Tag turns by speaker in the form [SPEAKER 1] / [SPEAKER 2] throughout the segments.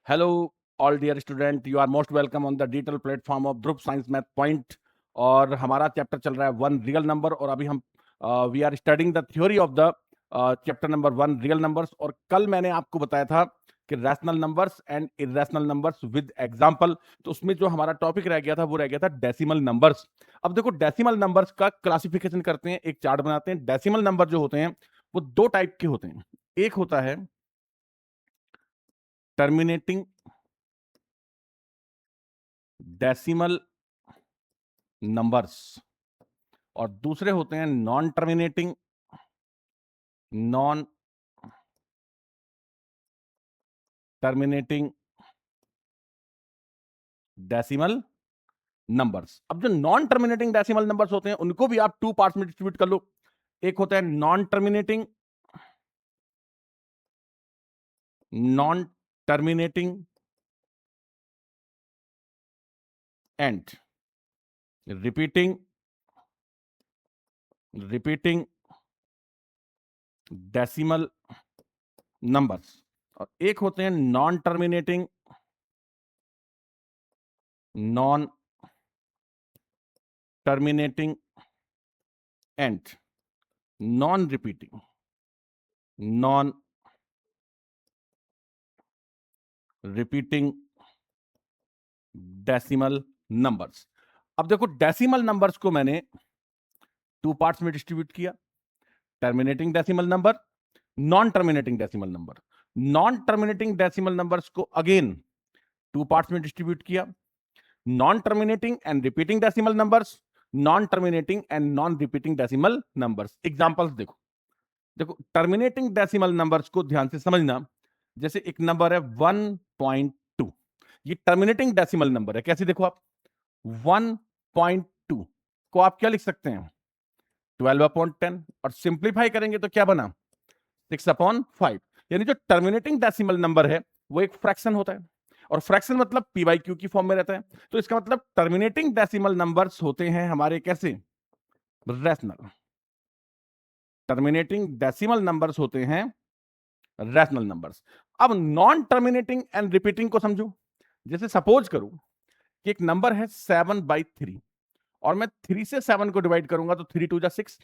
[SPEAKER 1] Hello, all dear student. You are most welcome on the digital platform of Dhruv Science Math Point. और हमारा chapter चल रहा है one real number और अभी हम we are studying the theory of the chapter number one real numbers. और कल मैंने आपको बताया था कि rational numbers and irrational numbers with example. तो उसमें जो हमारा टॉपिक रह गया था वो रह गया था डेसिमल नंबर्स। अब देखो डेसिमल नंबर्स का क्लासिफिकेशन करते हैं, एक चार्ट बनाते हैं। डेसिमल नंबर जो होते हैं वो दो टाइप के होते हैं। एक होता है टर्मिनेटिंग डेसिमल नंबर्स और दूसरे होते हैं नॉन टर्मिनेटिंग डेसिमल नंबर्स। अब जो नॉन टर्मिनेटिंग डेसिमल नंबर्स होते हैं उनको भी आप टू पार्ट्स में डिस्ट्रीब्यूट कर लो। एक होता है non terminating and repeating decimal numbers और एक होते हैं non terminating and non repeating decimal numbers. अब देखो डेसिमल नंबर्स को मैंने टू पार्ट्स में डिस्ट्रीब्यूट किया, terminating decimal number, non terminating decimal number. Non terminating decimal numbers को अगेन टू पार्ट्स में डिस्ट्रीब्यूट किया, non terminating and repeating decimal numbers, non terminating and non repeating decimal numbers. Examples देखो देखो terminating decimal numbers को ध्यान से समझना। जैसे एक नंबर है 1.2, ये टर्मिनेटिंग डेसिमल नंबर है। कैसे देखो आप 1.2 को आप क्या लिख सकते हैं 12/10 और सिंप्लीफाई करेंगे तो क्या बना 6/5। यानी जो टर्मिनेटिंग डेसिमल नंबर है वो एक फ्रैक्शन होता है और फ्रैक्शन मतलब पी बाई क्यू की फॉर्म में रहता है। तो इसका मतलब टर्मिनेटिंग डेसिमल नंबर्स होते हैं हमारे कैसे रैशनल। टर्मिनेटिंग डेसिमल नंबर्स होते हैं रैशनल नंबर्स। अब नॉन टर्मिनेटिंग एंड रिपीटिंग को समझो। जैसे सपोज करूं कि एक नंबर है 7/3 और मैं 3 से 7 को डिवाइड करूंगा तो 3 2 6,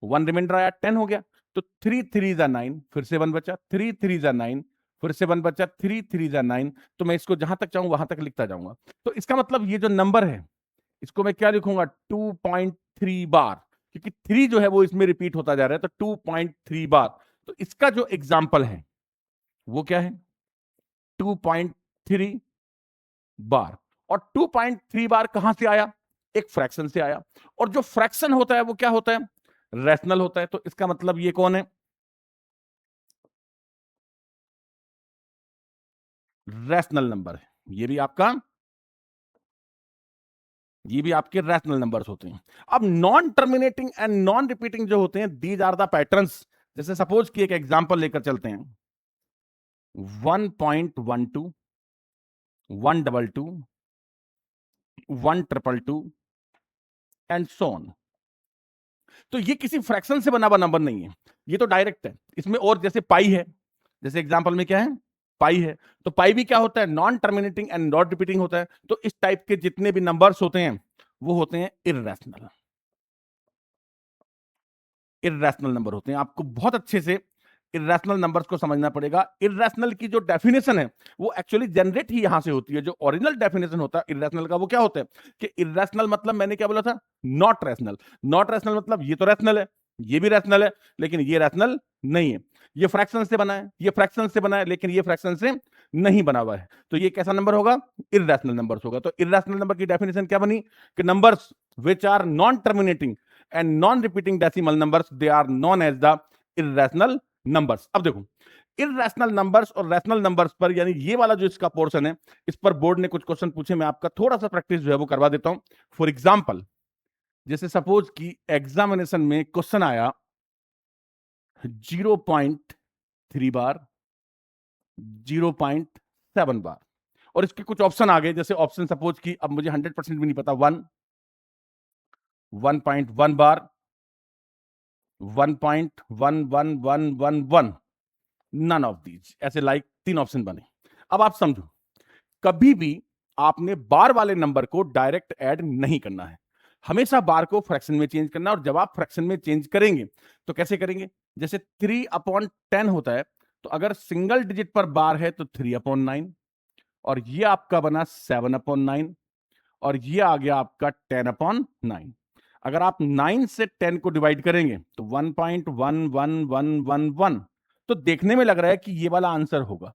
[SPEAKER 1] 1 रिमाइंडर आया 10 हो गया। तो 3 3 9, फिर से 1 बचा, 3 3 9, फिर से 1 बचा, 3 3 9। तो मैं इसको जहां तक चाहूं वहां तक लिखता जाऊंगा। तो इसका मतलब ये जो नंबर है इसको मैं क्या लिखूंगा 2.3 बार, क्योंकि 3 जो है वो इसमें रिपीट होता जा रहा है। तो 2.3 बार। तो इसका जो एग्जाम्पल है वो क्या है 2.3 बार। और 2.3 बार कहां से आया एक फ्रैक्शन से आया और जो फ्रैक्शन होता है वो क्या होता है रैशनल होता है। तो इसका मतलब ये कौन है रैशनल नंबर है। ये भी आपके रैशनल नंबर्स होते हैं। अब non terminating and non repeating जो होते हैं दीज आर द पैटर्न्स। जैसे सपोज कि एक एग्जांपल लेकर चलते हैं 1.12, 122, 122 एंड सो ऑन। तो ये किसी फ्रैक्शन से बना हुआ नंबर नहीं है, ये तो डायरेक्ट है। इसमें और जैसे पाई है, जैसे एग्जांपल में क्या है पाई है, तो पाई भी क्या होता है non terminating and not repeating होता है। तो इस टाइप के जितने भी नंबर्स होते हैं वो होते हैं इर्रेशनल नंबर होते हैं। आपको बहुत अच्छे से इरेशनल नंबर्स को समझना पड़ेगा। इरेशनल की जो डेफिनेशन है वो एक्चुअली जनरेट ही यहां से होती है। जो ओरिजिनल डेफिनेशन होता है इरेशनल का वो क्या होता है कि इरेशनल मतलब मैंने क्या बोला था नॉट रैशनल। नॉट रैशनल मतलब ये तो रैशनल है, ये भी रैशनल है, लेकिन ये रैशनल नहीं है। ये फ्रैक्शन से बना है, ये फ्रैक्शन से बना है, लेकिन ये फ्रैक्शन से नहीं बना हुआ है। तो ये कैसा नंबर होगा इरेशनल नंबर्स होगा। तो इरेशनल नंबर की डेफिनेशन क्या बनी कि numbers which are non terminating and non repeating decimal numbers they are known as the irrational numbers. अब देखो इरेशनल नंबर्स और रैशनल नंबर्स पर यानी ये वाला जो इसका पोर्शन है इस पर बोर्ड ने कुछ क्वेश्चन पूछे। मैं आपका थोड़ा सा प्रैक्टिस जो है वो करवा देता हूं। फॉर एग्जांपल जैसे सपोज कि एग्जामिनेशन में क्वेश्चन आया 0.3 बार, 0.7 बार और इसके कुछ ऑप्शन आ गए। जैसे ऑप्शन सपोज कि अब मुझे 100% भी नहीं पता 1.1 बार, 1.11111, नन ऑफ दीज, ऐसे लाइक 3 ऑप्शन बने। अब आप समझो कभी भी आपने बार वाले नंबर को डायरेक्ट ऐड नहीं करना है, हमेशा बार को फ्रैक्शन में चेंज करना है। और जब आप फ्रैक्शन में चेंज करेंगे तो कैसे करेंगे, जैसे 3/10 होता है, तो अगर सिंगल डिजिट पर बार है तो 3/9, और ये आपका बना 7/9, और ये आ गया आपका 10/9। अगर आप 9 से 10 को डिवाइड करेंगे तो 1.11111, तो देखने में लग रहा है कि ये वाला आंसर होगा,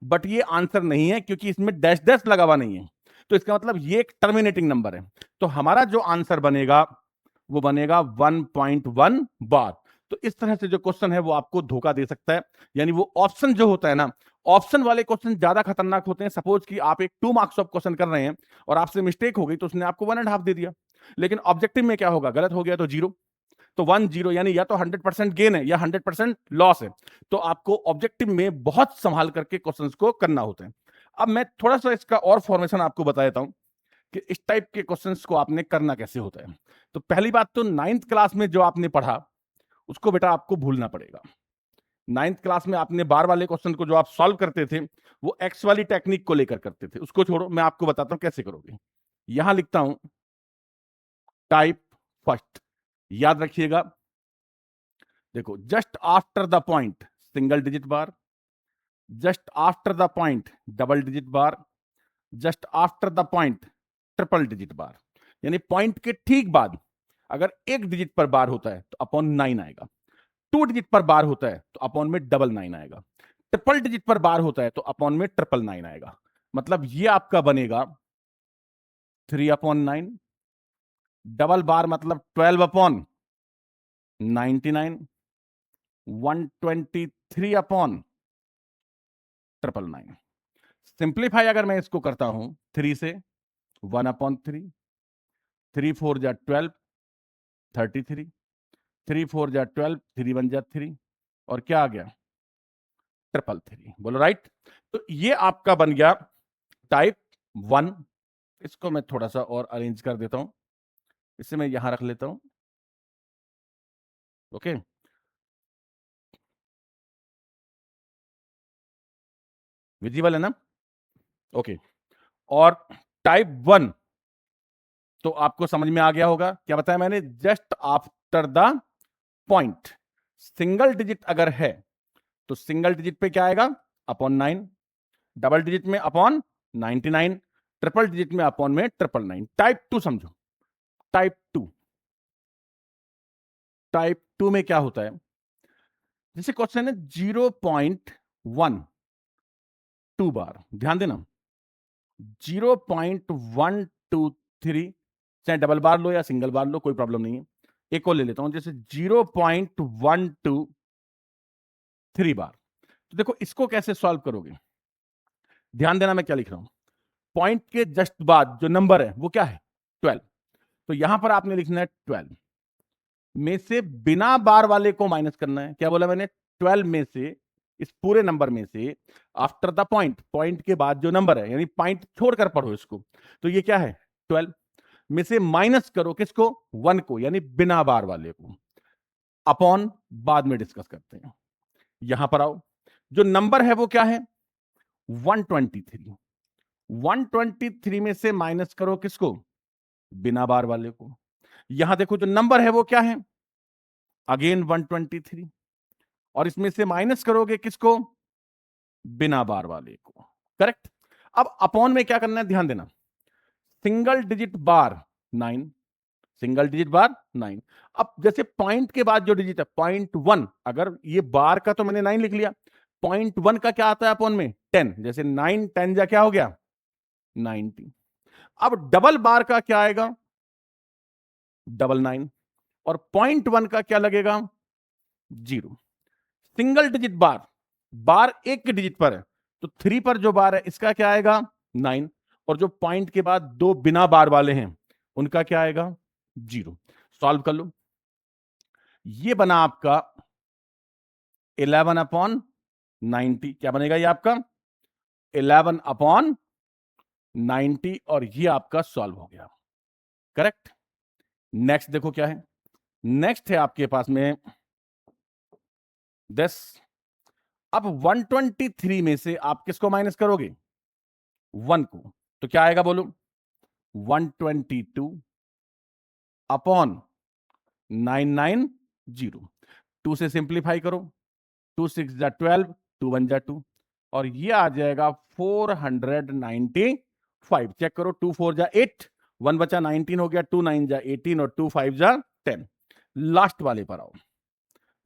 [SPEAKER 1] बट ये आंसर नहीं है क्योंकि इसमें डैश डैश लगा हुआ नहीं है, तो इसका मतलब ये एक टर्मिनेटिंग नंबर है। तो हमारा जो आंसर बनेगा वो बनेगा 1.1 बार। तो इस तरह से जो क्वेश्चन है वो आपको धोखा दे सकता है, यानी वो ऑप्शन जो होता है ना, ऑप्शन वाले क्वेश्चन ज्यादा खतरनाक होते हैं। सपोज कि आप एक 2 मार्क्स ऑफ क्वेश्चन कर रहे हैं और आपसे मिस्टेक हो गई तो उसने आपको 1.5 दे दिया, लेकिन ऑब्जेक्टिव में क्या होगा, गलत हो गया तो 0, तो 1-0, यानी या तो 100% गेन है या 100% लॉस है। तो आपको ऑब्जेक्टिव में बहुत संभाल करके क्वेश्चंस को करना होता है। अब मैं थोड़ा सा इसका और फॉर्मेशन आपको बता देता हूं कि इस टाइप के क्वेश्चंस को आपने करना कैसे होता है। तो पहली बात तो 9th क्लास में जो आपने पढ़ा उसको बेटा आपको भूलना पड़ेगा। 9th क्लास में आपने बार वाले क्वेश्चन को जो आप सॉल्व करते थे वो एक्स वाली टेक्निक को लेकर करते थे, उसको छोड़ो, मैं आपको बताता हूं कैसे करोगे। यहां लिखता हूं टाइप फर्स्ट, याद रखिएगा। देखो, just after the point single digit bar, just after the point double digit bar, just after the point triple digit bar. यानी पॉइंट के ठीक बाद अगर एक डिजिट पर बार होता है तो अपॉन 9 आएगा, 2 डिजिट पर बार होता है तो अपॉन में 999 आएगा, ट्रिपल डिजिट पर बार होता है तो अपॉन में 999 आएगा। मतलब ये आपका बनेगा 3/9, डबल बार मतलब 12/99, 123/999। सिंप्लीफाई अगर मैं इसको करता हूं 3 से, 1/3, 3 4 जा 12, 33, 3 4 जा 12, 3 1 जा 3, और क्या आ गया 333। बोलो राइट। तो ये आपका बन गया टाइप 1। इसको मैं थोड़ा सा और अरेंज कर देता हूं, इसे मैं यहां रख लेता हूं। ओके, विजिबल है ना? ओके, और टाइप 1 तो आपको समझ में आ गया होगा, क्या बताया मैंने, just after the point single digit अगर है तो सिंगल डिजिट पे क्या आएगा, अपॉन 9, डबल डिजिट में अपॉन 99, ट्रिपल डिजिट में अपॉन में 999। टाइप 2 समझो, टाइप 2, टाइप 2 में क्या होता है, जैसे क्वेश्चन है 0.12 बार, ध्यान देना 0.123, चाहे डबल बार लो या सिंगल बार लो कोई प्रॉब्लम नहीं है। एक और ले लेता हूं, जैसे 0.123 बार। तो देखो इसको कैसे सॉल्व करोगे, ध्यान देना मैं क्या लिख रहा हूं। पॉइंट के जस्ट बाद जो नंबर है वो क्या है 12, तो यहां पर आपने लिखना है 12 में से बिना बार वाले को माइनस करना है। क्या बोला मैंने, 12 में से, इस पूरे नंबर में से आफ्टर द पॉइंट, पॉइंट के बाद जो नंबर है, यानी पॉइंट छोड़कर पढ़ो इसको, तो ये क्या है 12 में से माइनस करो किसको, 1 को, यानी बिना बार वाले को, अपॉन बाद में डिस्कस करते हैं। यहां पर आओ, जो नंबर है वो क्या है 123, 123 में से माइनस करो किसको, बिना बार वाले को। यहां देखो जो नंबर है वो क्या है, अगेन 123, और इसमें से माइनस करोगे किसको, बिना बार वाले को। करेक्ट। अब अपॉन में क्या करना है, ध्यान देना, सिंगल डिजिट बार 9, सिंगल डिजिट बार 9। अब जैसे पॉइंट के बाद जो डिजिट है पॉइंट 1, अगर ये बार का तो मैंने 9 लिख लिया, पॉइंट 1 का क्या आता है अपॉन में 10, जैसे 9 10 जा क्या हो गया 90। अब डबल बार का क्या आएगा 99, और पॉइंट 1 का क्या लगेगा 0। सिंगल डिजिट बार, बार एक के डिजिट पर है तो 3 पर जो बार है इसका क्या आएगा 9, और जो पॉइंट के बाद दो बिना बार वाले हैं उनका क्या आएगा 0। सॉल्व कर लो, ये बना आपका 11/90। क्या बनेगा ये आपका 11/90, और ये आपका सॉल्व हो गया। करेक्ट। नेक्स्ट देखो क्या है, नेक्स्ट है आपके पास में 10। अब 123 में से आप किसको माइनस करोगे, 1 को, तो क्या आएगा बोलो, 122 अपॉन 990। 2 से सिंप्लीफाई करो, 2 6 जा 12, 2 1 जा 2, और ये आ जाएगा 495। चेक करो, 2 4 जा 8, 1 बचा 19 हो गया, 2 9 जा 18 और 2 5 जा 10। लास्ट वाले पर आओ,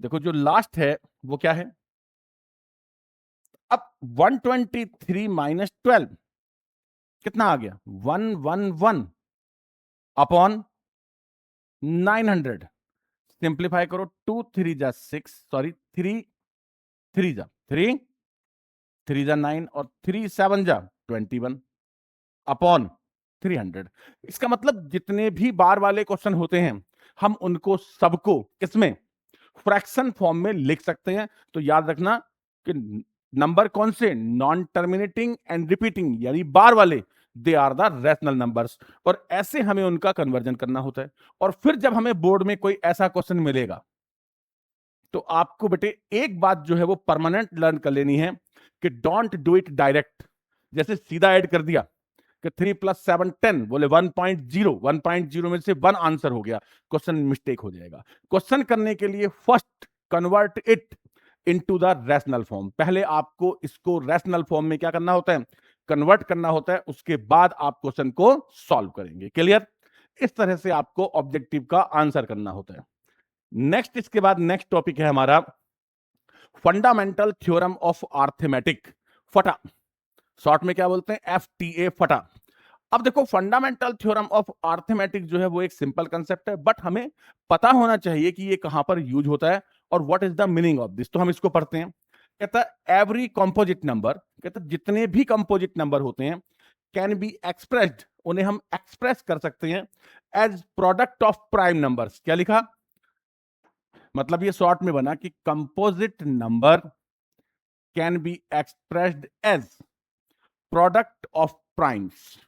[SPEAKER 1] देखो जो लास्ट है वो क्या है, अब 123 माइनस 12 कितना आ गया, 111 अपॉन 900। सिंप्लीफाई करो, 2 3 जा 6, सॉरी 3 3 जा 3 3 जा 9 और 3 7 जा 21 अपॉन 300। इसका मतलब जितने भी बार वाले क्वेश्चन होते हैं हम उनको सबको किसमें, फ्रैक्शन फॉर्म में लिख सकते हैं। तो याद रखना कि नंबर कौन से, नॉन टर्मिनेटिंग एंड रिपीटिंग यानी बार वाले, they are the rational numbers, और ऐसे हमें उनका कन्वर्जन करना होता है। और फिर जब हमें बोर्ड में कोई ऐसा क्वेश्चन मिलेगा तो आपको बेटे एक बात जो है वो परमानेंट लर्न कर लेनी है कि डोंट डू इट डायरेक्ट, जैसे सीधा ऐड कर दिया कि 3 + 7 10, बोले 1.0, 1.0 में से 1 आंसर हो गया, क्वेश्चन मिस्टेक हो जाएगा। क्वेश्चन करने के लिए first convert it into the rational form, पहले आपको इसको रैशनल फॉर्म में क्या करना होता है, कन्वर्ट करना होता है, उसके बाद आप क्वेश्चन को सॉल्व करेंगे। क्लियर? इस तरह से आपको ऑब्जेक्टिव का आंसर करना होता है। नेक्स्ट, इसके बाद नेक्स्ट टॉपिक है हमारा फंडामेंटल थ्योरम ऑफ अर्थमेटिक, फटा, शॉर्ट में क्या बोलते हैं, FTA, फटा। अब देखो फंडामेंटल थ्योरम ऑफ अर्थमेटिक जो है वो एक सिंपल कंसेप्ट है, बट हमें पता होना चाहिए कि ये कहां पर यूज होता है और what is the meaning of this. तो हम इसको पढ़ते हैं। कहता है एवरी कंपोजिट नंबर, कहता है जितने भी कंपोजिट नंबर होते हैं कैन बी एक्सप्रेस्ड, उन्हें हम एक्सप्रेस कर सकते हैं as product of prime numbers. क्या लिखा, मतलब ये शॉर्ट में बना कि composite number can be expressed as product of primes,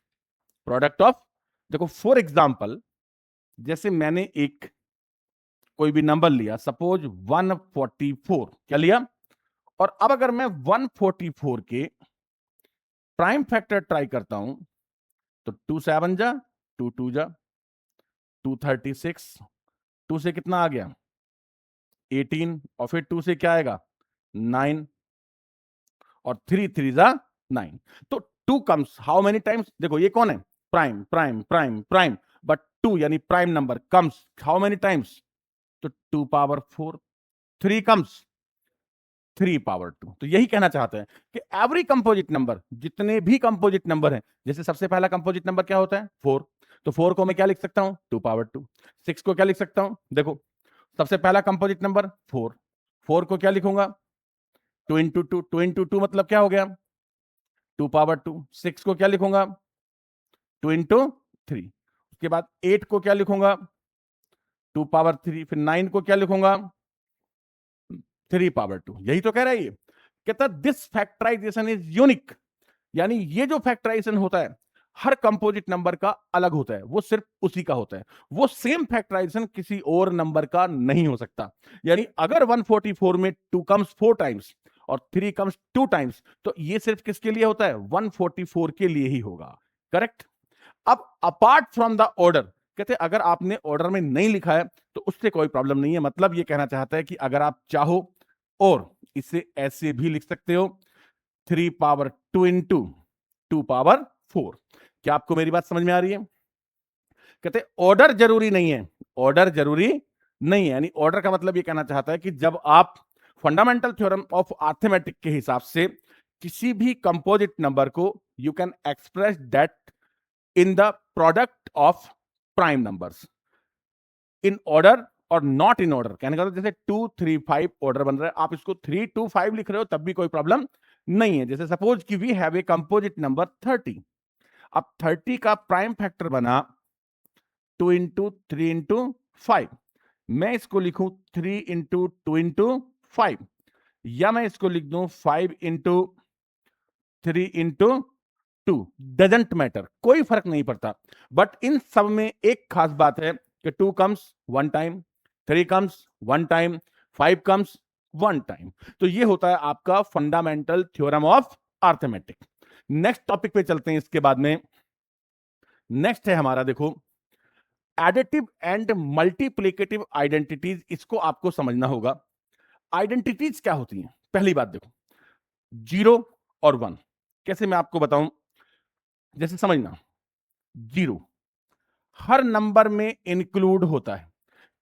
[SPEAKER 1] product of, देखो फॉर एग्जांपल जैसे मैंने एक कोई भी नंबर लिया, सपोज 144, क्या लिया, और अब अगर मैं 144 के प्राइम फैक्टर ट्राई करता हूं तो 2 7 जा 2 2 जा 236, 2 से कितना आ गया 18, और फिर 2 से क्या आएगा 9, और 3 3 जा 9। तो 2 कम्स हाउ मेनी टाइम्स, देखो ये कौन है, prime prime prime prime, but 2 यानी prime number comes how many times, तो 2 पावर 4। 3 comes 3 power 2। तो यही कहना चाहते हैं कि एवरी कंपोजिट नंबर, जितने भी कंपोजिट नंबर हैं, जैसे सबसे पहला कंपोजिट नंबर क्या होता है 4, तो 4 को मैं क्या लिख सकता हूं 2 पावर 2। 6 को क्या लिख सकता हूं, देखो सबसे पहला कंपोजिट नंबर 4, 4 को क्या लिखूंगा 2 इंटू 2, 2 इंटू 2 मतलब क्या हो गया 2 पावर 2। 6 को क्या लिखूंगा 2 इंटू 3, उसके बाद 8 को क्या लिखूंगा 2 पावर 3, फिर 9 को क्या लिखूंगा 3 पावर 2। यही तो कह रहा है ये, कहता दिस फैक्टराइजेशन इज यूनिक, यानी ये जो फैक्टराइजेशन होता है हर कंपोजिट नंबर का अलग होता है, वो सिर्फ उसी का होता है, वो सेम फैक्टराइजेशन किसी और नंबर का नहीं हो सकता। यानी अगर 144 में 2 कम्स 4 टाइम्स और 3 कम्स 2 टाइम्स, तो ये सिर्फ किसके लिए होता है 144 के लिए ही होगा। करेक्ट? अब अपार्ट फ्रॉम द ऑर्डर, कहते अगर आपने ऑर्डर में नहीं लिखा है तो उससे कोई प्रॉब्लम नहीं है, मतलब ये कहना चाहता है कि अगर आप चाहो और इसे ऐसे भी लिख सकते हो 3 पावर 2 इंटू 2 पावर 4। क्या आपको मेरी बात समझ में आ रही है? कहते ऑर्डर जरूरी नहीं है, ऑर्डर जरूरी नहीं है, यानी ऑर्डर का मतलब ये कहना चाहता है कि जब आप फंडामेंटल थ्योरम ऑफ अर्थमेटिक के हिसाब से किसी भी कंपोजिट नंबर को you can express that in the product of prime numbers in order और नॉट इन ऑर्डर। कहने का जैसे 2 3 5 ऑर्डर बन रहा है, आप इसको 3 2 5 लिख रहे हो तब भी कोई प्रॉब्लम नहीं है। जैसे सपोज कि we have a composite number 30, अब 30 का प्राइम फैक्टर बना 2 इंटू 3 इंटू 5, मैं इसको लिखूं 3 इंटू 2 इंटू 5, या मैं इसको लिख दूं 5 इंटू 3 इंटू 2, डजेंट मैटर, कोई फर्क नहीं पड़ता। बट इन सब में एक खास बात है कि 2 comes 1 time, 3 comes 1 time, 5 comes 1 time. तो ये होता है आपका fundamental theorem of arithmetic. Next topic पे चलते हैं। इसके बाद में नेक्स्ट है हमारा, देखो, एडिटिव एंड मल्टीप्लिकेटिव आइडेंटिटीज। इसको आपको समझना होगा। आइडेंटिटीज क्या होती हैं? पहली बात देखो, 0 और 1 कैसे मैं आपको बताऊं, जैसे समझना, 0 हर नंबर में इंक्लूड होता है।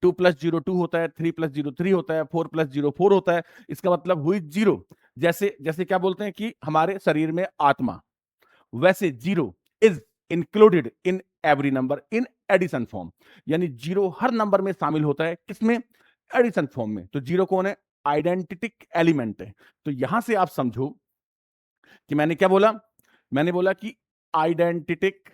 [SPEAKER 1] 2 + 0 2 होता है, 3 + 0 3 होता है, 4 + 0 4 होता है। इसका मतलब हुई 0। जैसे जैसे क्या बोलते हैं कि हमारे शरीर में आत्मा, वैसे 0 is included in every number in addition form. यानी 0 हर नंबर में शामिल होता है, किसमें? एडिशन फॉर्म में। तो 0 कौन है? आइडेंटिटिक एलिमेंट है। तो यहां से आप समझो कि मैंने क्या बोला। मैंने बोला कि आइडेंटिटिक,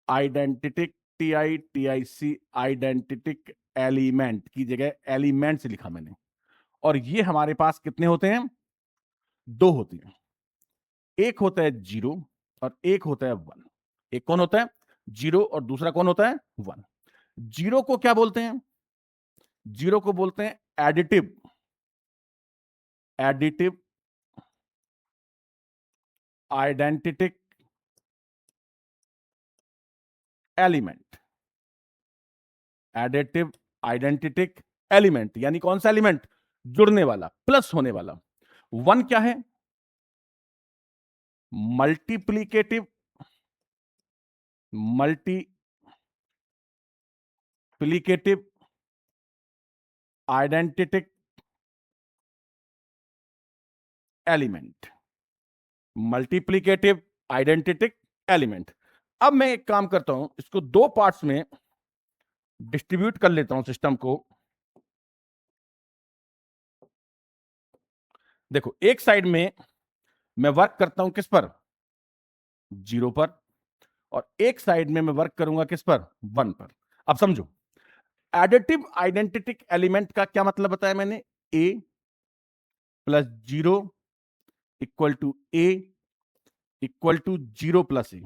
[SPEAKER 1] आइडेंटिटिक, TITIC, आइडेंटिटिक एलिमेंट की जगह एलिमेंट्स लिखा मैंने। और ये हमारे पास कितने होते हैं? 2 होते हैं। एक होता है 0 और एक होता है 1। एक कौन होता है? 0 और दूसरा कौन होता है? 1। 0 को क्या बोलते हैं? 0 को बोलते हैं additive, additive identity element. Additive identity element यानी कौन सा एलिमेंट? जुड़ने वाला, प्लस होने वाला। 1 क्या है? Multiplicative, multiplicative identity element, multiplicative identity element. अब मैं एक काम करता हूं, इसको 2 पार्ट्स में डिस्ट्रीब्यूट कर लेता हूं सिस्टम को। देखो, एक साइड में मैं वर्क करता हूं किस पर? 0 पर। और एक साइड में मैं वर्क करूंगा किस पर? 1 पर। अब समझो, एडिटिव आइडेंटिटिक एलिमेंट का क्या मतलब बताया मैंने? A + 0 = A = 0 + A।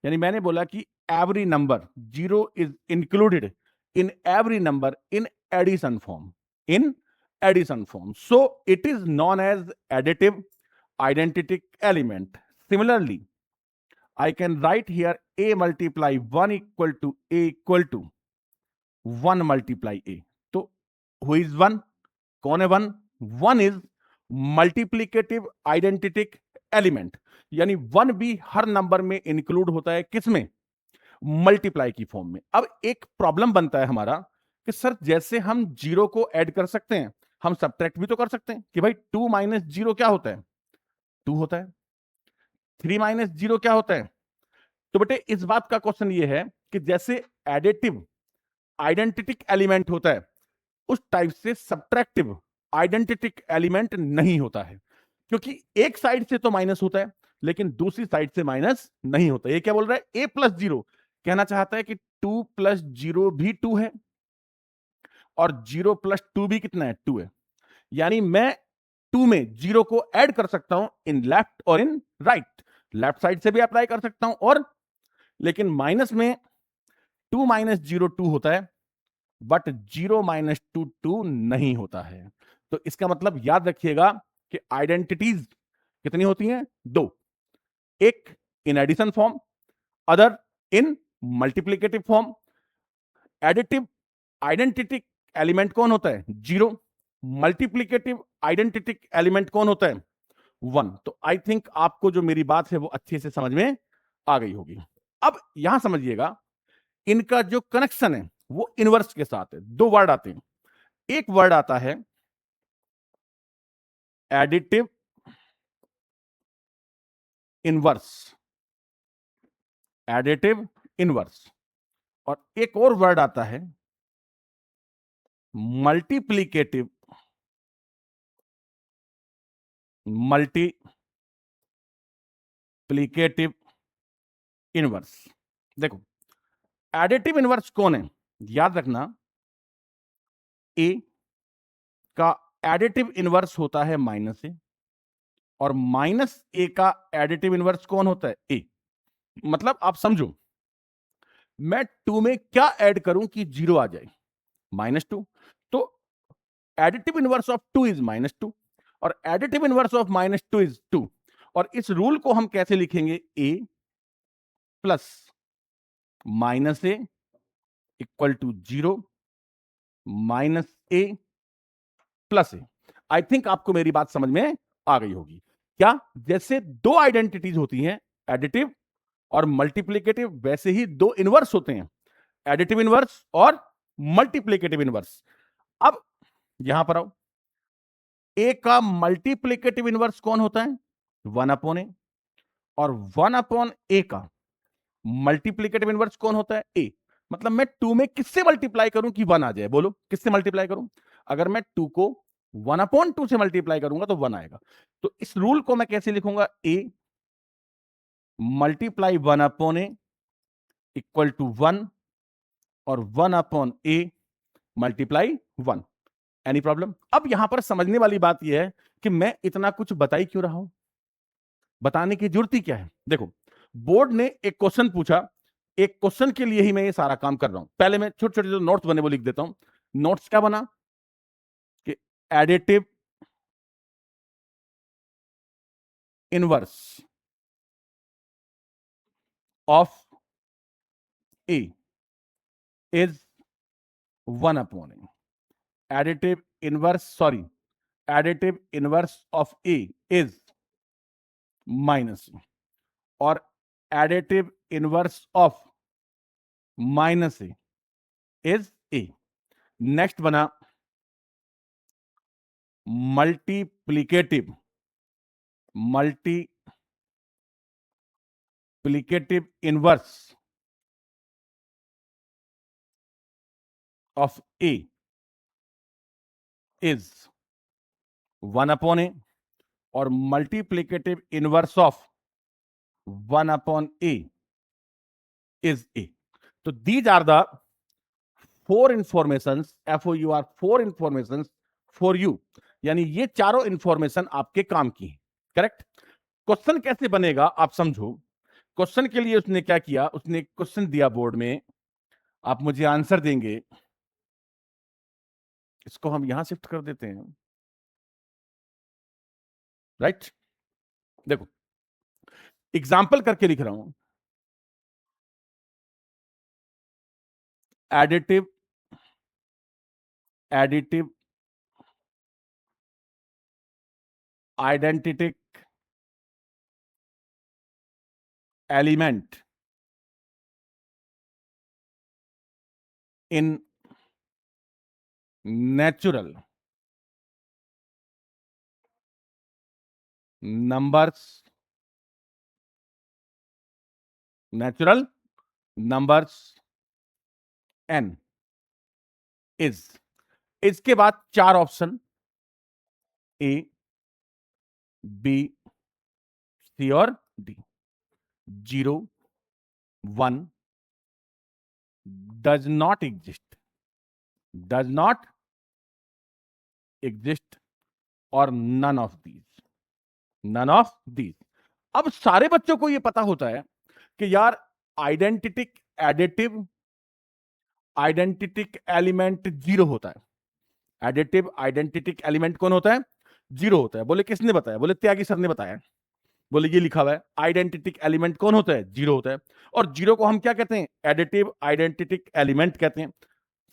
[SPEAKER 1] यानी मैंने बोला कि every number 0 is included in every number in addition form, in addition form. So it is known as additive identity element. Similarly, I can write here A multiply 1 = A = 1 multiply A। तो who is 1? कौन है 1? 1 is multiplicative identity element. यानी 1 भी हर number में include होता है, किसमें? Multiply की फॉर्म में। अब एक प्रॉब्लम बनता है हमारा कि सर, जैसे हम 0 को ऐड कर सकते हैं, हम सब्ट्रैक्ट भी तो कर सकते हैं कि भाई 2 - 0 क्या होता है? 2 होता है। 3 - 0 क्या होता है? तो बेटे, इस बात का क्वेश्चन ये है कि जैसे एडिटिव आइडेंटिटिक एलिमेंट होता है, उस टाइप से सब्ट्रैक्टिव आइडेंटिटिक एलिमेंट नहीं होता है। क्योंकि एक साइड से तो माइनस होता है, लेकिन दूसरी साइड से माइनस नहीं होता। ये क्या बोल रहा है? A + 0 कहना चाहता है कि 2 + 0 भी 2 है और 0 + 2 भी कितना है? 2 है। यानी मैं 2 में 0 को ऐड कर सकता हूं इन लेफ्ट और इन राइट। लेफ्ट साइड से भी अप्लाई कर सकता हूं, और लेकिन माइनस में 2 - 0 2 होता है, बट 0 - 2 2 नहीं होता है। तो इसका मतलब याद रखिएगा कि आइडेंटिटीज कितनी होती हैं? 2। एक in addition form, other in multiplicative form. Additive identity element कौन होता है? 0। मल्टीप्लीकेटिव आइडेंटिटिक एलिमेंट कौन होता है? 1। तो आई थिंक आपको जो मेरी बात है वो अच्छे से समझ में आ गई होगी। अब यहां समझिएगा, इनका जो कनेक्शन है वो इनवर्स के साथ है। 2 वर्ड आते हैं। एक वर्ड आता है एडिटिव इनवर्स, एडिटिव इनवर्स। और एक और वर्ड आता है मल्टीप्लीकेटिव, मल्टीप्लीकेटिव इनवर्स। देखो, एडिटिव इनवर्स कौन है? याद रखना, ए का एडिटिव इनवर्स होता है -a, और -a का एडिटिव इनवर्स कौन होता है? ए। मतलब आप समझो, मैं 2 में क्या ऐड करूं कि 0 आ जाए? -2। तो एडिटिव इनवर्स ऑफ 2 इज -2, और एडिटिव इनवर्स ऑफ -2 इज 2। और इस रूल को हम कैसे लिखेंगे? A plus minus a equal to 0 minus a plus a. I think आपको मेरी बात समझ में आ गई होगी। क्या जैसे दो आइडेंटिटीज होती हैं, एडिटिव और मल्टीप्लिकेटिव, वैसे ही दो इनवर्स होते हैं, एडिटिव इनवर्स और मल्टीप्लिकेटिव इनवर्स। अब यहां पर आओ, ए का मल्टीप्लिकेटिव इनवर्स कौन होता है? 1/a। और 1/a का मल्टीप्लिकेटिव इनवर्स कौन होता है? ए। मतलब मैं 2 में किससे मल्टीप्लाई करूं कि 1 आ जाए? बोलो किससे मल्टीप्लाई करूं? अगर मैं 2 को 1/2 से मल्टीप्लाई करूंगा तो 1 आएगा। तो इस रूल को मैं कैसे लिखूंगा? A multiply 1/a equal to 1 और 1/a मल्टीप्लाई 1। Any problem? अब यहां पर समझने वाली बात यह है कि मैं इतना कुछ बता ही क्यों रहा हूं, बताने की जरूरत ही क्या है? देखो, बोर्ड ने एक क्वेश्चन पूछा, एक क्वेश्चन के लिए ही मैं ये सारा काम कर रहा हूं। पहले मैं छोटे छोटे जो नोट्स बने वो लिख देता हूं। नोट्स क्या बना कि additive inverse of a is 1/a। Additive inverse, sorry, additive inverse of a is minus, और additive inverse of minus a is a. Next बना multiplicative inverse of a is 1/a, और multiplicative inverse of 1/a is a. तो these are the 4 informations, FOUR, 4 informations for you. यानी ये चारों information आपके काम की है। करेक्ट? क्वेश्चन कैसे बनेगा आप समझो। क्वेश्चन के लिए उसने क्या किया, उसने एक क्वेश्चन दिया बोर्ड में, आप मुझे आंसर देंगे। इसको हम यहां शिफ्ट कर देते हैं, राइट? देखो, एग्जाम्पल करके लिख रहा हूं। Additive identity element in natural numbers n is, इसके बाद 4 ऑप्शन ए, बी, सी और डी। 0, 1 does not exist और none of these। अब सारे बच्चों को यह पता होता है कि यार आइडेंटिटिक एलिमेंट 0 होता है। एडिटिव आइडेंटिटिक एलिमेंट कौन होता है? 0 होता है। बोले किसने बताया? बोले त्यागी सर ने बताया। बोले ये लिखा हुआ है, आइडेंटिटिक एलिमेंट कौन होता है? 0 होता है। और 0 को हम क्या कहते हैं? एडिटिव आइडेंटिटिक एलिमेंट कहते हैं।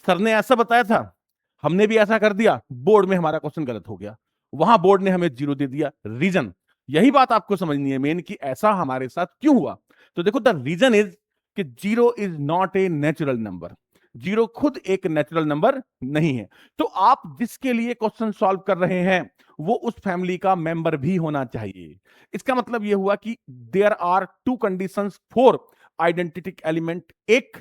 [SPEAKER 1] सर ने ऐसा बताया था, हमने भी ऐसा कर दिया, बोर्ड में हमारा क्वेश्चन गलत हो गया। वहां बोर्ड ने हमें 0 दे दिया। रीजन, यही बात आपको समझनी है मेन, कि ऐसा हमारे साथ क्यों हुआ। तो देखो, द रीजन इज कि 0 is not a natural number. 0 खुद एक नेचुरल नंबर नहीं है। तो आप जिसके लिए क्वेश्चन सॉल्व कर रहे हैं वो उस फैमिली का मेंबर भी होना चाहिए। इसका मतलब यह हुआ कि there are 2 conditions for identity element. एक,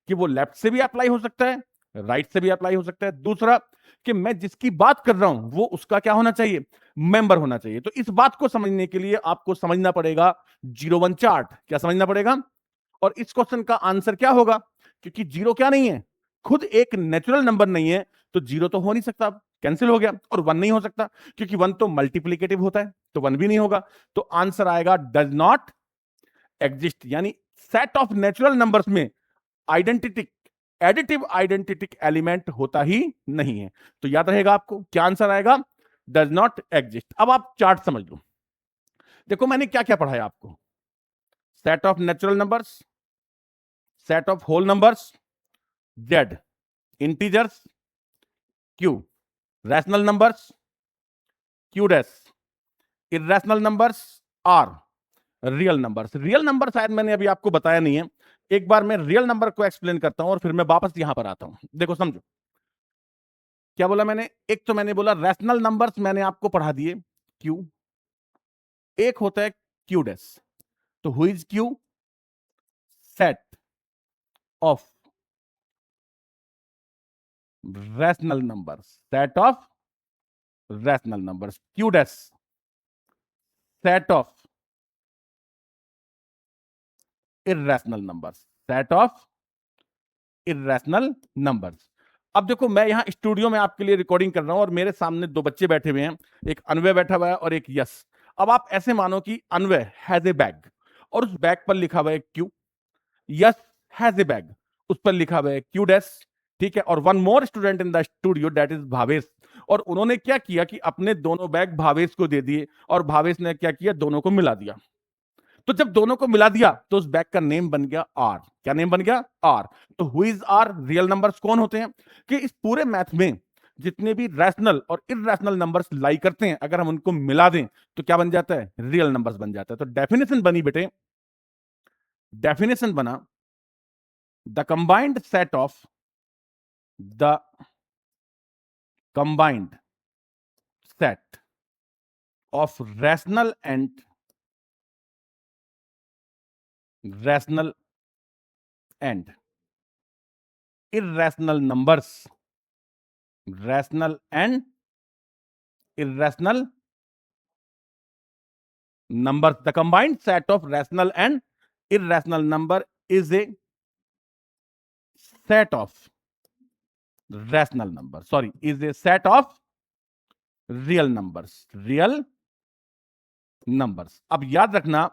[SPEAKER 1] कि वो लेफ्ट से भी अप्लाई हो सकता है, राइट से भी अप्लाई हो सकता है। दूसरा, कि मैं जिसकी बात कर रहा हूं वो उसका क्या होना चाहिए? मेंबर होना चाहिए। तो इस बात को समझने के लिए आपको समझना पड़ेगा 0-1 चार्ट। क्या समझना पड़ेगा? और इस क्वेश्चन का आंसर क्या होगा? क्योंकि 0 क्या नहीं है? खुद एक नेचुरल नंबर नहीं है, तो 0 तो हो नहीं सकता, कैंसिल हो गया। और 1 नहीं हो सकता क्योंकि 1 तो मल्टीप्लिकेटिव होता है, तो 1 भी नहीं होगा। तो आंसर आएगा डज नॉट एग्जिस्ट। यानी सेट ऑफ नेचुरल नंबर्स में एडिटिव आइडेंटिटिक एलिमेंट होता ही नहीं है। तो याद रहेगा आपको क्या आंसर आएगा? Does not exist. अब आप चार्ट समझ लो। देखो मैंने क्या क्या पढ़ाया आपको, set of natural numbers, set of whole numbers, Z integers, Q rational numbers, Q dash irrational numbers, R real numbers. Real number शायद मैंने अभी आपको बताया नहीं है, एक बार मैं रियल नंबर को एक्सप्लेन करता हूं और फिर मैं वापस यहां पर आता हूं। देखो समझो क्या बोला मैंने, एक तो मैंने बोला रैशनल नंबर्स मैंने आपको पढ़ा दिए क्यू, एक होता है क्यू डैश। तो who is Q, set of rational numbers, set of rational numbers, Q dash set of irrational numbers, set of irrational numbers. अब देखो मैं यहां स्टूडियो में आपके लिए रिकॉर्डिंग कर रहा हूं और मेरे सामने दो बच्चे बैठे हुए हैं, एक अनवय बैठा हुआ है और एक यस। अब आप ऐसे मानो कि अनवय हैज ए बैग और उस बैग पर लिखा हुआ है Q, yes has a bag उस पर लिखा हुआ है क्यू डैश, ठीक है। और one more student in the studio that is Bhavesh, और उन्होंने क्या किया कि अपने दोनों बैग भावेश को दे दिए और भावेश ने क्या किया, दोनों को मिला दिया। तो जब दोनों को मिला दिया तो उस बैग का नेम बन गया आर। क्या नेम बन गया, आर। तो who is R, real numbers कौन होते हैं, कि इस पूरे मैथ में जितने भी रैशनल और इररेशनल नंबर्स लाई करते हैं अगर हम उनको मिला दें तो क्या बन जाता है, रियल नंबर्स बन जाता है। तो डेफिनेशन बनी बेटे, डेफिनेशन बना the combined set of the combined set of rational and rational and irrational numbers, rational and irrational numbers, the combined set of rational and irrational number is a set of rational numbers, sorry, is a set of real numbers, real numbers। अब याद रखना,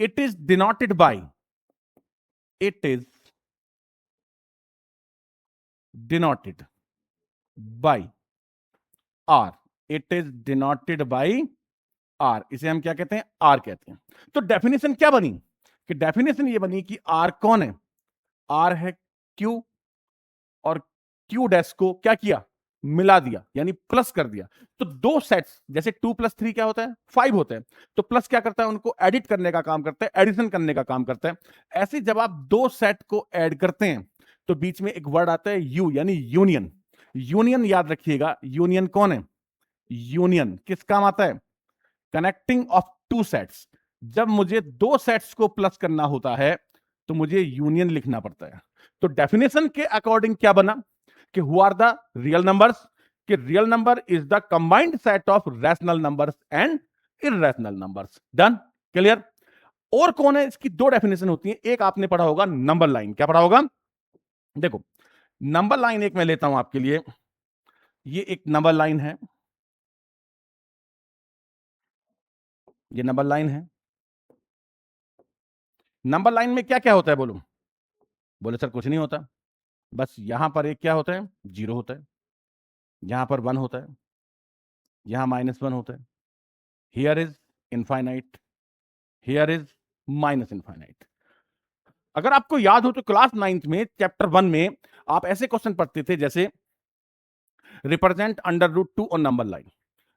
[SPEAKER 1] it is denoted by, it is denoted by r, it is denoted by r, इसे हम क्या कहते हैं, r कहते हैं। तो डेफिनेशन क्या बनी, कि डेफिनेशन ये बनी कि r कौन है, r है q, और क्यू डैश को क्या किया, मिला दिया यानी प्लस कर दिया। तो दो सेट्स, जैसे 2 + 3 क्या होता है, 5 होता है, तो प्लस क्या करता है, उनको एडिट करने का काम करता है, एडिशन करने का काम करता है। ऐसे जब आप दो सेट को ऐड करते हैं तो बीच में एक वर्ड आता है यू, यानी यूनियन। यूनियन याद रखिएगा, यूनियन कौन है, यूनियन किस काम आता है, कनेक्टिंग ऑफ टू सेट्स। जब मुझे दो सेट्स को प्लस करना होता है तो मुझे यूनियन लिखना पड़ता है। तो डेफिनेशन के अकॉर्डिंग क्या बना, कि who are the real numbers, कि real number is the combined set of rational numbers and irrational numbers. Done, clear. और कौन है, इसकी दो डेफिनेशन होती है, एक आपने पढ़ा होगा नंबर लाइन, क्या पढ़ा होगा, देखो नंबर लाइन एक मैं लेता हूं आपके लिए, ये एक नंबर लाइन है, ये नंबर लाइन है। नंबर लाइन में क्या क्या होता है बोलो, बोले सर कुछ नहीं होता, बस यहां पर एक क्या होता है, जीरो होता है, यहां पर 1 होता है, यहां -1 होता है, here is infinite, here is minus infinite. अगर आपको याद हो तो क्लास 9th में चैप्टर 1 में आप ऐसे क्वेश्चन पढ़ते थे, जैसे represent √2 on number line,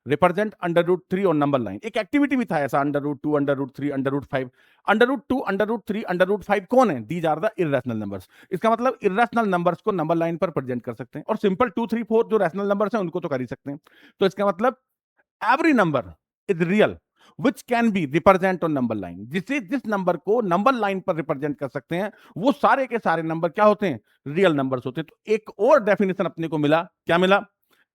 [SPEAKER 1] represent √3 on number line. एक एक्टिविटी भी था ऐसा, √2, √3, √5। √2, √3, √5 कौन है, these are the irrational numbers. इसका मतलब इररेशनल नंबर्स को नंबर लाइन पर प्रेजेंट कर सकते हैं, और सिंपल 2, 3, 4 जो रैशनल नंबर्स हैं उनको तो कर ही सकते हैं। तो इसका मतलब every number is real which can be represent on number line, जिसे जिस नंबर को नंबर लाइन पर रिप्रेजेंट कर सकते हैं वो सारे के सारे नंबर क्या होते हैं, रियल नंबर्स होते हैं। तो एक और डेफिनेशन अपने को मिला, क्या मिला,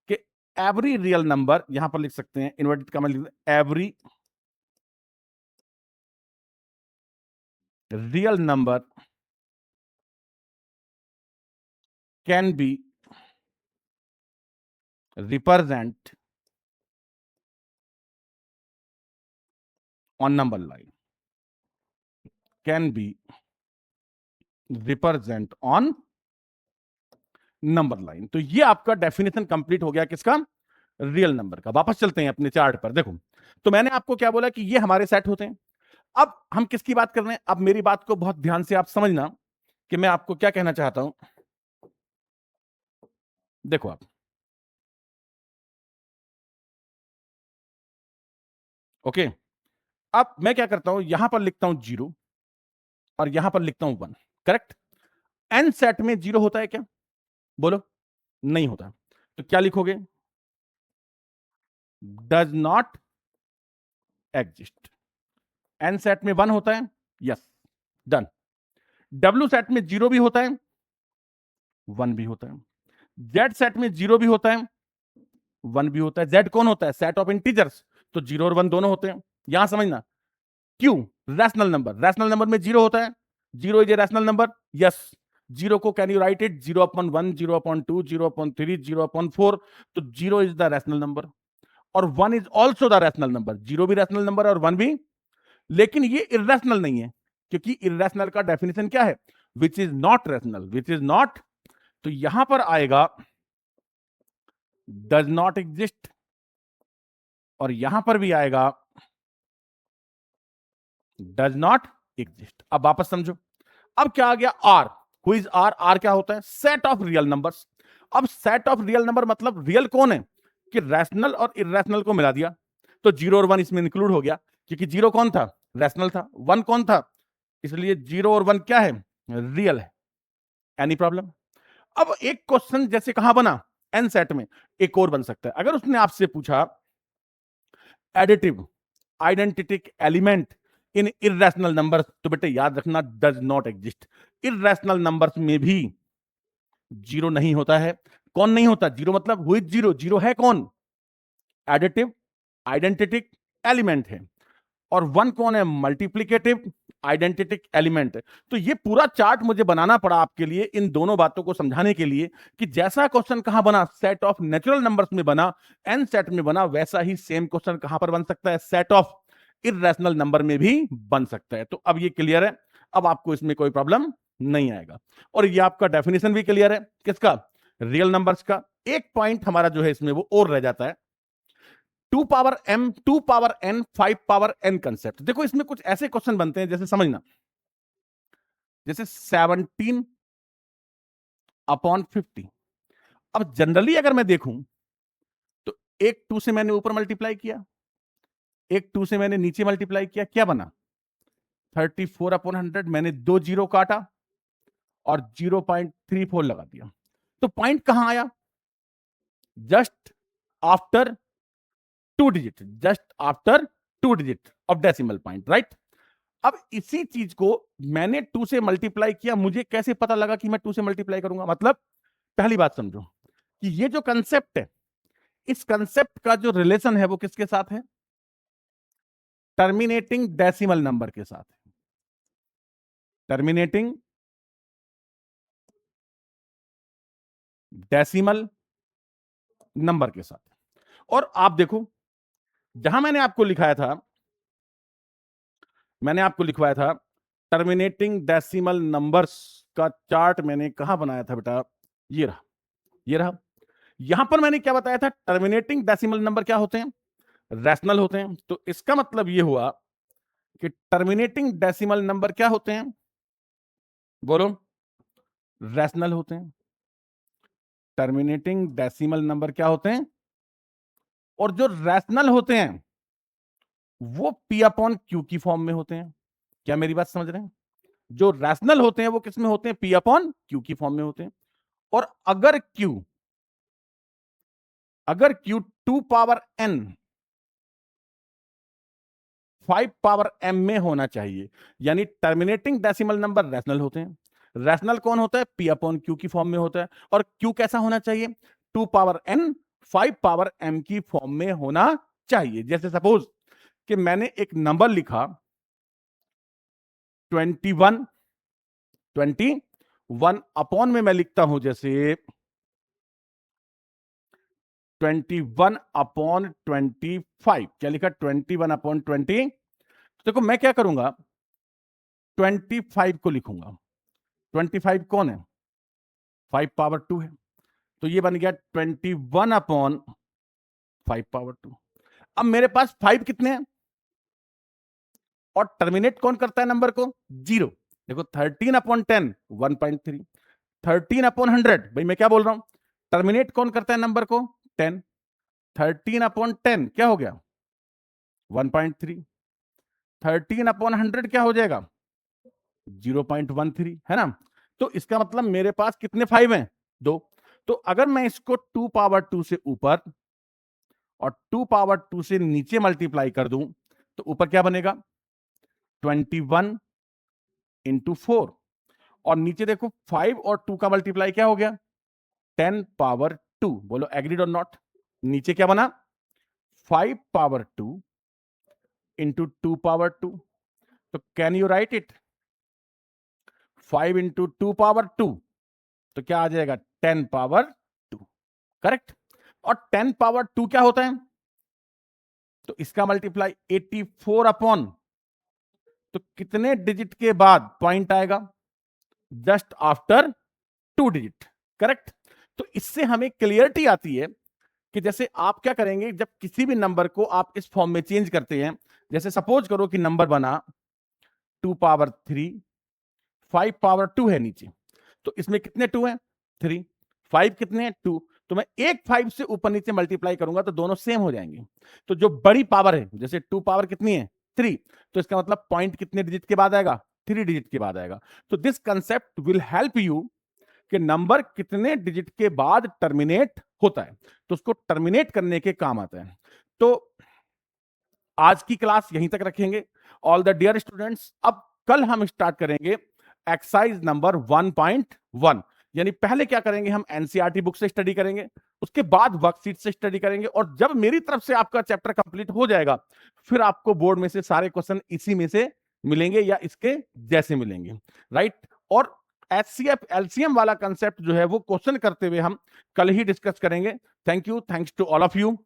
[SPEAKER 1] कि एवरी रियल नंबर, यहां पर लिख सकते हैं इन्वर्टेड कॉमा लिख, every real number can B represent on number line, can be represent on number line. तो ये आपका डेफिनेशन कंप्लीट हो गया किसका, रियल नंबर का। वापस चलते हैं अपने चार्ट पर, देखो तो मैंने आपको क्या बोला कि ये हमारे सेट होते हैं। अब हम किसकी बात कर रहे हैं? अब मेरी बात को बहुत ध्यान से आप समझना कि मैं आपको क्या कहना चाहता हूं। देखो आप, ओके, अब मैं क्या करता हूं, यहां पर लिखता हूं 0 और यहां पर लिखता हूं 1, करेक्ट। एन सेट में 0 होता है क्या? बोलो, नहीं होता। तो क्या लिखोगे? Does not exist. N set में 1 होता है, यस, डन। डब्ल्यू सेट में 0 भी होता है, 1 भी होता है। जेड सेट में 0 भी होता है, 1 भी होता है। जेड कौन होता है? सेट ऑफ इंटीजर्स, तो 0 और 1 दोनों होते हैं। यहां समझना, क्यों? रैशनल नंबर, रैशनल नंबर में 0 होता है। 0 is a rational number, yes. 0 को कैन यू राइट इट 0/1, 0/2, 0/3, 0/4, तो 0 इज द रैशनल नंबर और 1 is also the rational number. 0 भी रैशनल नंबर और 1 भी, लेकिन ये इर्रेशनल नहीं है, क्योंकि इर्रेशनल का डेफिनेशन क्या है? Which is not rational, which is not. तो यहां पर आएगा डज नॉट एग्जिस्ट और यहां पर भी आएगा डज नॉट एग्जिस्ट। अब वापस समझो, अब क्या आ गया? R. Who is R? R क्या होता है? Set of real numbers. अब सेट ऑफ रियल नंबर मतलब रियल कौन है? कि रैशनल और इर्रेशनल को मिला दिया, तो 0 और 1 इसमें इंक्लूड हो गया, क्योंकि 0 कौन था? रैशनल था। 1 कौन था? इसलिए 0 और 1 क्या है? रियल है। Any problem? अब एक क्वेश्चन जैसे कहां बना? एन सेट में। एक और बन सकता है, अगर उसने आपसे पूछा additive identity element in irrational numbers, तो बेटे याद रखना does not exist. Irrational numbers में भी 0 नहीं होता है। कौन नहीं होता? 0 मतलब हुई 0, 0 है कौन? एडिटिव आइडेंटिटिक एलिमेंट है। और 1 कौन है? मल्टीप्लिकेटिव आइडेंटिटिक एलिमेंट है। तो ये पूरा चार्ट मुझे बनाना पड़ा आपके लिए इन दोनों बातों को समझाने के लिए कि जैसा क्वेश्चन कहां बना? सेट ऑफ नेचुरल नंबर्स में बना, एन सेट में बना, वैसा ही सेम क्वेश्चन कहां पर बन सकता है? सेट ऑफ इर्रेशनल नंबर में भी बन सकता है। तो अब ये क्लियर है, अब आपको इसमें कोई प्रॉब्लम नहीं आएगा। और ये आपका डेफिनेशन भी क्लियर है, किसका? रियल नंबर्स का। एक पॉइंट हमारा जो है इसमें वो और रह जाता है, 2 power m, 2 power n, 5 power n concept. देखो इसमें कुछ ऐसे क्वेश्चन बनते हैं, जैसे समझना, जैसे 17/50। अब जनरली अगर मैं देखूं तो एक 2 से मैंने ऊपर मल्टीप्लाई किया, एक 2 से मैंने नीचे मल्टीप्लाई किया, क्या बना? 34/100। मैंने 2 जीरो काटा और 0.34 लगा दिया, तो पॉइंट कहां आया? Just after 2 digit, just after 2 digit of decimal point, right? अब इसी चीज को मैंने 2 से मल्टीप्लाई किया, मुझे कैसे पता लगा कि मैं 2 से मल्टीप्लाई करूंगा? मतलब पहली बात समझो कि ये जो कंसेप्ट है, इस कंसेप्ट का जो रिलेशन है वो किसके साथ है? टर्मिनेटिंग डेसिमल नंबर के साथ है। टर्मिनेटिंग डेसिमल नंबर के साथ। और आप देखो, जहां मैंने आपको लिखाया था, मैंने आपको लिखवाया था टर्मिनेटिंग डेसिमल नंबर्स का चार्ट, मैंने कहां बनाया था बेटा? ये रहा, ये रहा। यहां पर मैंने क्या बताया था? टर्मिनेटिंग डेसिमल नंबर क्या होते हैं? रैशनल होते हैं। तो इसका मतलब ये हुआ कि टर्मिनेटिंग डेसिमल नंबर क्या होते हैं? बोलो, रैशनल होते हैं। टर्मिनेटिंग डेसिमल नंबर क्या होते हैं? और जो रैशनल होते हैं वो पी अपॉन क्यू की फॉर्म में होते हैं। क्या मेरी बात समझ रहे हैं? जो रैशनल होते हैं वो किस में होते हैं? पी अपॉन क्यू की फॉर्म में होते हैं। और अगर Q 2 power n 5 power m में होना चाहिए, यानी टर्मिनेटिंग डेसिमल नंबर रैशनल होते हैं। रैशनल कौन होता है? पी अपॉन क्यू की फॉर्म में होता है। और क्यू कैसा होना चाहिए? 2 पावर n 5 पावर m की फॉर्म में होना चाहिए। जैसे सपोज कि मैंने एक नंबर लिखा 21, 21 अपॉन में मैं लिखता हूं जैसे 21/25। क्या लिखा? 21/20। देखो मैं क्या करूंगा, 25 को लिखूंगा। 25 कौन है? 5 पावर 2 है। तो ये बन गया 21/25 5 पावर 2। अब मेरे पास 5 कितने हैं और टर्मिनेट कौन करता है नंबर को? 0। देखो 13 अपॉन 10 1.3, 13 अपॉन 100, भाई मैं क्या बोल रहा हूं, टर्मिनेट कौन करता है नंबर को? 10। 13 अपॉन 10 क्या हो गया? 1.3। 13 अपॉन 100 क्या हो जाएगा? 0.13, है ना? तो इसका मतलब मेरे पास कितने 5 हैं? 2। तो अगर मैं इसको 2 पावर 2 से ऊपर और 2 पावर 2 से नीचे मल्टीप्लाई कर दूं तो ऊपर क्या बनेगा? 21 इंटू 4, और नीचे देखो 5 और 2 का मल्टीप्लाई क्या हो गया? 10 पावर 2। बोलो एग्रीड और नॉट? नीचे क्या बना? 5 पावर 2 इंटू 2 पावर 2। तो can you right it? 5 into 2 power 2, तो क्या आ जाएगा? 10 पावर 2। करेक्ट। और 10 पावर 2 क्या होता है? तो इसका मल्टीप्लाई 84 अपॉन, तो कितने डिजिट के बाद पॉइंट आएगा? Just after 2 digit. करेक्ट। तो इससे हमें क्लियरिटी आती है कि जैसे आप क्या करेंगे जब किसी भी नंबर को आप इस फॉर्म में चेंज करते हैं, जैसे सपोज करो कि नंबर बना 2 पावर 3, 5 पावर 2 है नीचे, तो इसमें कितने 2 हैं? 3। 5 कितने हैं? 2। तो मैं एक 5 से ऊपर नीचे मल्टीप्लाई करूंगा तो दोनों सेम हो जाएंगे। तो जो बड़ी पावर है, जैसे 2 पावर कितनी है? 3, तो इसका मतलब पॉइंट कितने डिजिट के बाद आएगा? 3 डिजिट के बाद आएगा। तो this concept will help you कि नंबर कितने डिजिट के बाद टर्मिनेट होता है, तो उसको टर्मिनेट करने के काम आता है। तो आज की क्लास यहीं तक रखेंगे। ऑल द डियर स्टूडेंट्स, अब कल हम स्टार्ट करेंगे एक्सरसाइज नंबर 1.1। यानी पहले क्या करेंगे, हम एनसीईआरटी बुक से स्टडी करेंगे, उसके बाद वर्कशीट से स्टडी करेंगे, और जब मेरी तरफ से आपका चैप्टर कंप्लीट हो जाएगा फिर आपको बोर्ड में से सारे क्वेश्चन इसी में से मिलेंगे या इसके जैसे मिलेंगे, राइट। और एचसीएफ एलसीएम वाला कंसेप्ट जो है वो क्वेश्चन करते हुए हम कल ही डिस्कस करेंगे। Thank you, thanks to all of you.